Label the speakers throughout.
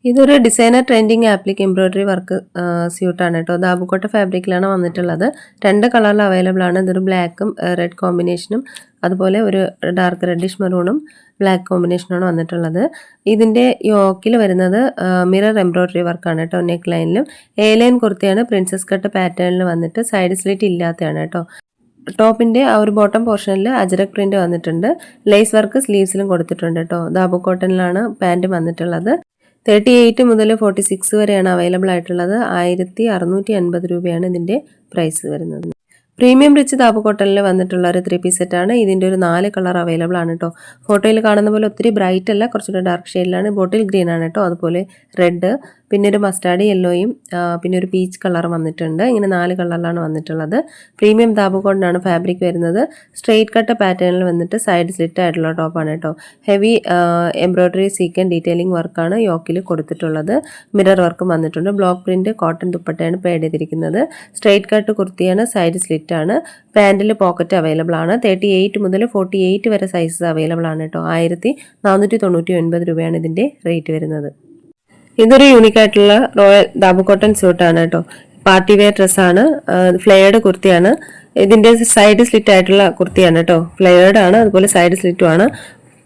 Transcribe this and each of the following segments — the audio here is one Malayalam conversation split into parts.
Speaker 1: ഇതൊരു designer trending applique embroidery work സ്യൂട്ടാണ് കേട്ടോ. ദാബുക്കോട്ട ഫാബ്രിക്കിലാണ് വന്നിട്ടുള്ളത്. 2 കളറിൽ അവൈലബിൾ ആണ്. ഇതൊരു ബ്ലാക്കും റെഡ് കോമ്പിനേഷനും അതുപോലെ ഒരു ഡാർക്ക് റെഡിഷ് മെറൂണും ബ്ലാക്ക് കോമ്പിനേഷനാണ് വന്നിട്ടുള്ളത്. ഇതിൻ്റെ യോക്കിൽ വരുന്നത് മിറർ എംബ്രോയിഡറി വർക്കാണ് കേട്ടോ. നെക്ക് ലൈനിലും എ ലൈൻ കുർത്തിയാണ്. പ്രിൻസസ് കട്ട് പാറ്റേണിൽ വന്നിട്ട് സൈഡ് സ്ലിറ്റ് ഇല്ലാത്തതാണ് കേട്ടോ. ടോപ്പിൻ്റെ ആ ഒരു ബോട്ടം പോർഷനിൽ അജരക് പ്രിന്റ് വന്നിട്ടുണ്ട്. ലേസ് വർക്ക് സ്ലീവ്സിലും കൊടുത്തിട്ടുണ്ട് കേട്ടോ. ദാബു കോട്ടണിലാണ് പാൻറ് വന്നിട്ടുള്ളത്. 38 മുതൽ 46 വരെയാണ് അവൈലബിൾ ആയിട്ടുള്ളത്. 1650 രൂപയാണ് ഇതിൻ്റെ പ്രൈസ് വരുന്നത്. പ്രീമിയം റിച്ച് ദാബു കോട്ടണിൽ വന്നിട്ടുള്ള ഒരു 3 പീസ് സെറ്റാണ്. ഇതിൻ്റെ ഒരു 4 കളർ അവൈലബിൾ ആണ് കേട്ടോ. ഫോട്ടോയിൽ കാണുന്ന പോലെ ഒത്തിരി ബ്രൈറ്റ് അല്ല, കുറച്ചുകൂടെ ഡാർക്ക് ഷെയ്ഡിലാണ്. ബോട്ടിൽ ഗ്രീൻ ആണ് കേട്ടോ. അതുപോലെ റെഡ്, പിന്നെ ഒരു മസ്റ്റാർഡ് യെല്ലോയും പിന്നെ ഒരു പീച്ച് കളർ വന്നിട്ടുണ്ട്. ഇങ്ങനെ 4 കളറിലാണ് വന്നിട്ടുള്ളത്. പ്രീമിയം ദാബു കോട്ടനാണ് ഫാബ്രിക് വരുന്നത്. സ്ട്രെയിറ്റ് കട്ട് പാറ്റേണിൽ വന്നിട്ട് സൈഡ് സ്ലിറ്റ് ആയിട്ടുള്ള ടോപ്പാണ് കേട്ടോ. ഹെവി എംബ്രോയിഡറി സീക്വൻ ഡീറ്റെയിലിംഗ് വർക്കാണ് യോക്കിൽ കൊടുത്തിട്ടുള്ളത്. മിറർ വർക്കും വന്നിട്ടുണ്ട്. ബ്ലോക്ക് പ്രിന്റ് കോട്ടൺ ദുപ്പട്ടയാണ് പേഡ് ചെയ്തിരിക്കുന്നത്. സ്ട്രെയിറ്റ് കട്ട് കുർത്തിയാണ്. സൈഡ് സ്ലിറ്റ് ആണ്. പാൻറ്റിൽ പോക്കറ്റ് അവൈലബിൾ ആണ്. 38 മുതൽ 48 വരെ സൈസസ് അവൈലബിൾ ആണ് കേട്ടോ. 1499 രൂപയാണ് ഇതിൻ്റെ റേറ്റ് വരുന്നത്. ഇതൊരു യൂണിക് ആയിട്ടുള്ള റോയൽ ദാബു കോട്ടൺ സ്യൂട്ടാണ് കേട്ടോ. പാർട്ടി വെയർ ഡ്രസ്സാണ്. ഫ്ലെയർഡ് കുർത്തിയാണ്. ഇതിൻ്റെ സൈഡ് സ്ലിറ്റ് ആയിട്ടുള്ള കുർത്തിയാണ് കേട്ടോ. ഫ്ലെയർഡ് ആണ്, അതുപോലെ സൈഡ് സ്ലിറ്റും ആണ്.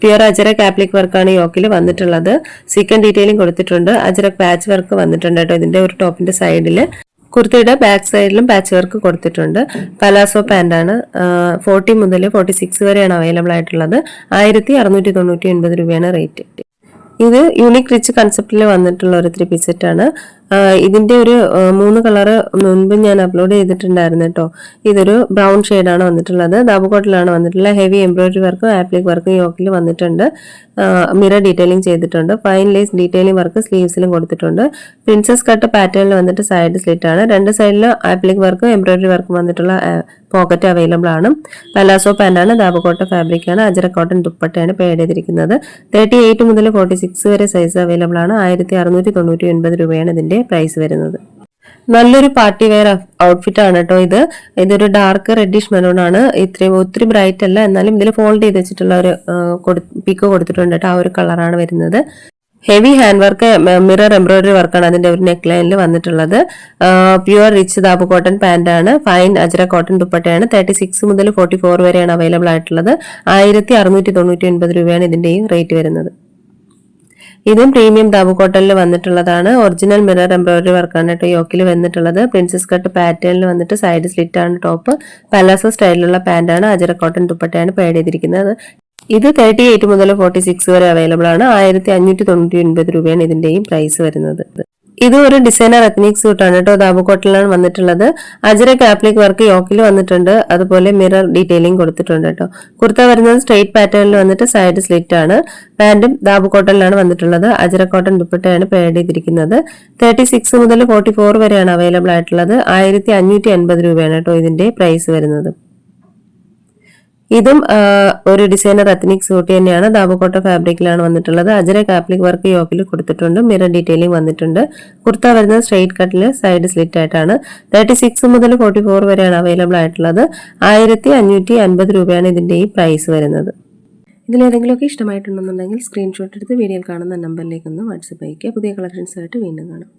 Speaker 1: പ്യുർ അജരക് ആപ്ലിക് വർക്കാണ് യോക്കിൽ വന്നിട്ടുള്ളത്. സീക്വൻ ഡീറ്റെയിലിംഗ് കൊടുത്തിട്ടുണ്ട്. അജരക് പാച്ച് വർക്ക് വന്നിട്ടുണ്ട് കേട്ടോ. ഇതിൻ്റെ ഒരു ടോപ്പിന്റെ സൈഡിൽ. കുർത്തിയുടെ ബാക്ക് സൈഡിലും പാച്ച് വർക്ക് കൊടുത്തിട്ടുണ്ട്. പലാസോ പാൻ്റാണ്. 40 മുതൽ 46 വരെയാണ് അവൈലബിൾ ആയിട്ടുള്ളത്. 1699 രൂപയാണ് റേറ്റ്. ഇത് യൂണിക് റിച്ച് കൺസെപ്റ്റിൽ വന്നിട്ടുള്ള ഒരു 3 പീസ് സെറ്റാണ്. ഇതിന്റെ ഒരു 3 കളറ് മുൻപ് ഞാൻ അപ്ലോഡ് ചെയ്തിട്ടുണ്ടായിരുന്നു കേട്ടോ. ഇതൊരു ബ്രൗൺ ഷെയ്ഡാണ് വന്നിട്ടുള്ളത്. ദാബു കോട്ടണിലാണ് വന്നിട്ടുള്ളത്. ഹെവി എംബ്രോയിഡറി വർക്കും ആപ്ലിക് വർക്കും യോക്കിൽ വന്നിട്ടുണ്ട്. മിറർ ഡീറ്റെയിലിംഗ് ചെയ്തിട്ടുണ്ട്. ഫൈൻ ലേസ് ഡീറ്റെയിലിംഗ് വർക്ക് സ്ലീവ്സിലും കൊടുത്തിട്ടുണ്ട്. പ്രിൻസസ് കട്ട് പാറ്റേണിൽ വന്നിട്ട് സൈഡ് സ്ലിറ്റ് ആണ്. 2 സൈഡിലും ആപ്ലിക് വർക്കും എംബ്രോയിഡറി വർക്കും വന്നിട്ടുള്ള പോക്കറ്റ് അവൈലബിൾ ആണ്. പലാസോ പാൻ്റാണ്. ദാബു കോട്ട ഫാബ്രിക് ആണ്. അജരക് കോട്ടൺ ദുപ്പട്ടയാണ് പേഡ് ചെയ്തിരിക്കുന്നത്. 38 മുതൽ 46 വരെ സൈസ് അവൈലബിൾ ആണ്. 1699 രൂപയാണ് ഇതിന്റെ പ്രൈസ് വരുന്നത്. നല്ലൊരു പാർട്ടി വെയർ ഔട്ട്ഫിറ്റ് ആണ് കേട്ടോ ഇത്. ഇതൊരു ഡാർക്ക് റെഡിഷ് മെറൂൺ ആണ്. ഒത്തിരി ബ്രൈറ്റ് അല്ല, എന്നാലും ഇതിൽ ഫോൾഡ് ചെയ്ത് വെച്ചിട്ടുള്ള ഒരു പിക്കോ കൊടുത്തിട്ടുണ്ട് കേട്ടോ. ആ ഒരു കളറാണ് വരുന്നത്. Heavy hand work mirror embroidery വർക്കാണ് അതിന്റെ ഒരു നെക്ക് ലൈനിൽ വന്നിട്ടുള്ളത്. Pure rich Dabu cotton pant ആണ്. ഫൈൻ അജര കോട്ടൺ ദുപ്പട്ടയാണ്. 36 മുതൽ 44 വരെയാണ് അവൈലബിൾ ആയിട്ടുള്ളത്. 1699 രൂപയാണ് ഇതിന്റെയും റേറ്റ് വരുന്നത്. ഇതും പ്രീമിയം ദാബു കോട്ടണിൽ വന്നിട്ടുള്ളതാണ്. ഒറിജിനൽ മിറർ എംബ്രോയിഡറി വർക്കാണ് കേട്ടോ യോക്കിൽ വന്നിട്ടുള്ളത്. പ്രിൻസസ് കട്ട് പാറ്റേണിൽ വന്നിട്ട് സൈഡ് സ്ലിറ്റ് ആണ് ടോപ്പ്. പലാസോ സ്റ്റൈലിലുള്ള പാന്റാണ്. അജര കോട്ടൺ ദുപ്പട്ടയാണ് പേഡ് ചെയ്തിരിക്കുന്നത്. ഇത് 38 മുതൽ 46 വരെ അവൈലബിൾ ആണ്. 1599 രൂപയാണ് ഇതിന്റെയും പ്രൈസ് വരുന്നത്. ഇത് ഒരു ഡിസൈനർ എത്നിക് സ്യൂട്ടാണ് കേട്ടോ. ദാബു കോട്ടണിലാണ് വന്നിട്ടുള്ളത്. അജരക് ആപ്ലിക് വർക്ക് യോക്കിൽ വന്നിട്ടുണ്ട്. അതുപോലെ മിറർ ഡീറ്റെയിലിംഗ് കൊടുത്തിട്ടുണ്ട് കേട്ടോ. കുർത്ത വരുന്നത് സ്ട്രെയിറ്റ് പാറ്റേണിൽ വന്നിട്ട് സൈഡ് സ്ലിറ്റ് ആണ്. പാന്റും ദാബു കോട്ടണിലാണ് വന്നിട്ടുള്ളത്. അജരക് കോട്ടൺ ദുപ്പട്ടയാണ് പേഡ് ചെയ്തിരിക്കുന്നത്. 36 മുതൽ 44 വരെയാണ് അവൈലബിൾ ആയിട്ടുള്ളത്. 1550 രൂപയാണ് കേട്ടോ ഇതിന്റെ പ്രൈസ് വരുന്നത്. ഇതും ഒരു ഡിസൈനർ എത്നിക് സ്യൂട്ട് തന്നെയാണ്. ദാബു കോട്ട ഫാബ്രിക്കിലാണ് വന്നിട്ടുള്ളത്. അജരക് ആപ്ലിക് വർക്ക് യോക്കിൽ കൊടുത്തിട്ടുണ്ട്. മിറർ ഡീറ്റെയിലിംഗ് വന്നിട്ടുണ്ട്. കുർത്ത വരുന്നത് സ്ട്രെയിറ്റ് കട്ടിൽ സൈഡ് സ്ലിറ്റ് ആയിട്ടാണ്. 36 മുതൽ 44 വരെയാണ് അവൈലബിൾ ആയിട്ടുള്ളത്. 1550 രൂപയാണ് ഇതിന്റെ ഈ പ്രൈസ് വരുന്നത്. ഇതിലേതെങ്കിലുമൊക്കെ ഇഷ്ടമായിട്ടുണ്ടെന്നുണ്ടെങ്കിൽ സ്ക്രീൻഷോട്ട് എടുത്ത് വീഡിയോയിൽ കാണുന്ന നമ്പറിലേക്ക് ഒന്ന് വാട്സപ്പ് അയയ്ക്കുക. പുതിയ കളക്ഷൻസ് ആയിട്ട് വീണ്ടും കാണാം.